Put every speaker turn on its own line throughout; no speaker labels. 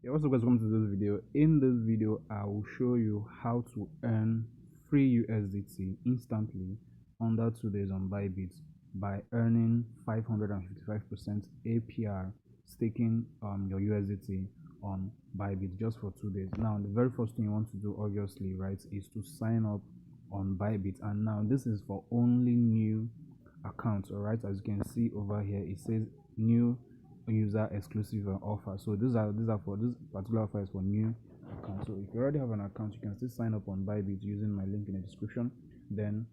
Yeah, what's up guys, welcome to this video. In this video I will show you how to earn free USDT instantly under 2 days on Bybit by earning 555% APR staking your USDT on Bybit just for 2 days. Now the very first thing you want to do, obviously, right, is to sign up on Bybit. And now this is for only new accounts. All right, as you can see over here, it says new user exclusive offer. So these are for this particular offer is for new accounts. So if you already have an account, you can still sign up on Bybit using my link in the description, then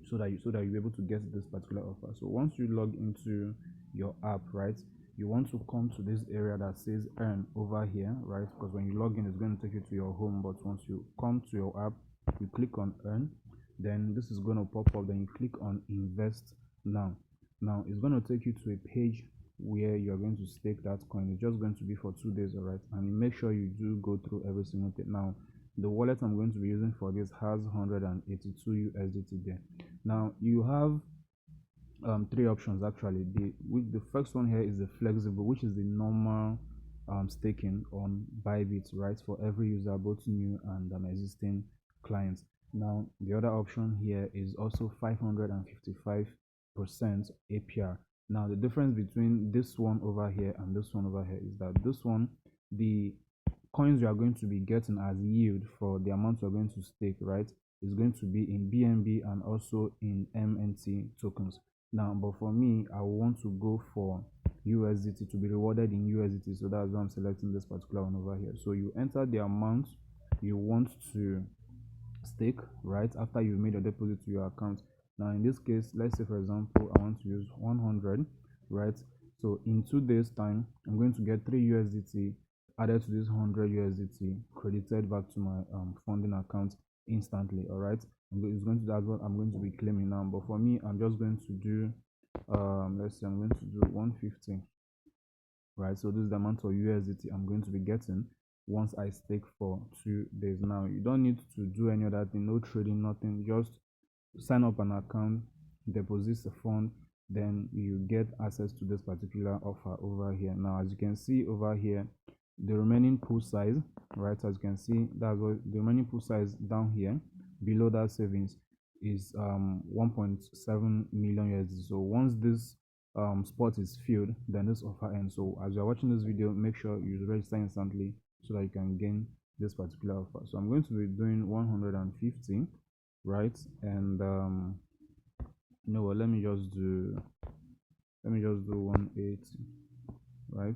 so that you're able to get this particular offer. So once you log into your app, right, you want to come to this area that says earn over here, right? Because when you log in, it's going to take you to your home, but once you come to your app, you click on earn, then this is going to pop up, then you click on invest now. Now it's going to take you to a page where you're going to stake that coin. It's just going to be for 2 days, all right? And make sure you do go through every single thing. Now the wallet I'm going to be using for this has 182 USDT there. Now you have three options actually. The first one here is the flexible, which is the normal staking on Bybit, right, for every user, both new and existing clients. Now the other option here is also 555% APR. Now the difference between this one over here and this one over here is that this one, the coins you are going to be getting as yield for the amount you're going to stake, right, is going to be in BNB and also in MNT tokens. Now, but for me, I want to go for USDT, to be rewarded in USDT. So that's why I'm selecting this particular one over here. So you enter the amount you want to stake, right, after you've made a deposit to your account. Now in this case, let's say for example I want to use 100, right? So in 2 days time, I'm going to get 3 USDT added to this 100 USDT credited back to my funding account instantly. All right, it's going to, that's what I'm going to be claiming now. But for me, I'm just going to do let's say I'm going to do 150, right? So this is the amount of USDT I'm going to be getting once I stake for 2 days. Now you don't need to do any other thing, no trading, nothing. Just sign up an account, deposit the fund, then you get access to this particular offer over here. Now as you can see over here, the remaining pool size, right, as you can see, that's what the remaining pool size down here below that savings is 1.7 million USD. So once this spot is filled, then this offer ends. So as you're watching this video, make sure you register instantly so that you can gain this particular offer. So I'm going to be doing 150, right? And you know what, let me just do 180, right?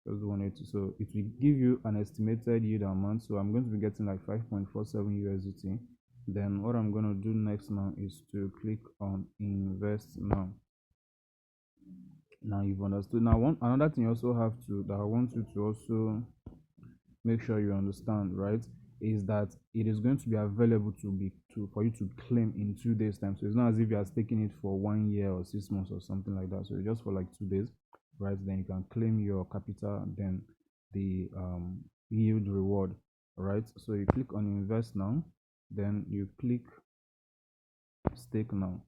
Just do 180. So it will give you an estimated yield amount. So I'm going to be getting like 5.47 USDT. Then what I'm going to do next now is to click on invest now. Now you've understood. Now another thing you also have to, that I want you to also make sure you understand, right, is that it is going to be available for you to claim in 2 days time. So it's not as if you are staking it for 1 year or 6 months or something like that. So just for like 2 days, right, then you can claim your capital, then the yield reward, right? So you click on invest now, then you click stake now.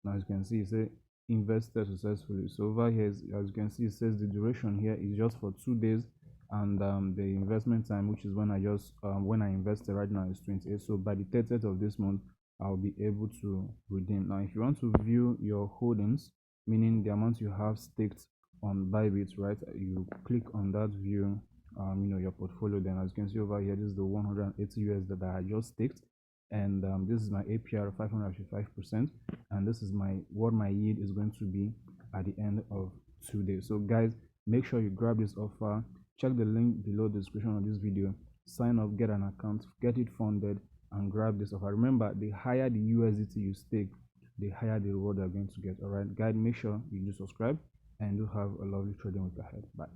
Now as you can see, it says invested successfully. So over here, as you can see, it says the duration here is just for 2 days, and the investment time, which is when I just when I invested right now, is 28. So by the 30th of this month, I'll be able to redeem. Now if you want to view your holdings, meaning the amount you have staked on Bybit, right, you click on that view your portfolio. Then as you can see over here, this is the 180 US that I just staked, and this is my APR 555%, and this is what my yield is going to be at the end of 2 days. So guys, make sure you grab this offer. Check the link below the description of this video, sign up, get an account, get it funded, and grab this offer. Remember, the higher the USDT you stake, the higher the reward you're going to get. All right guys, make sure you do subscribe and do have a lovely trading week ahead. Bye.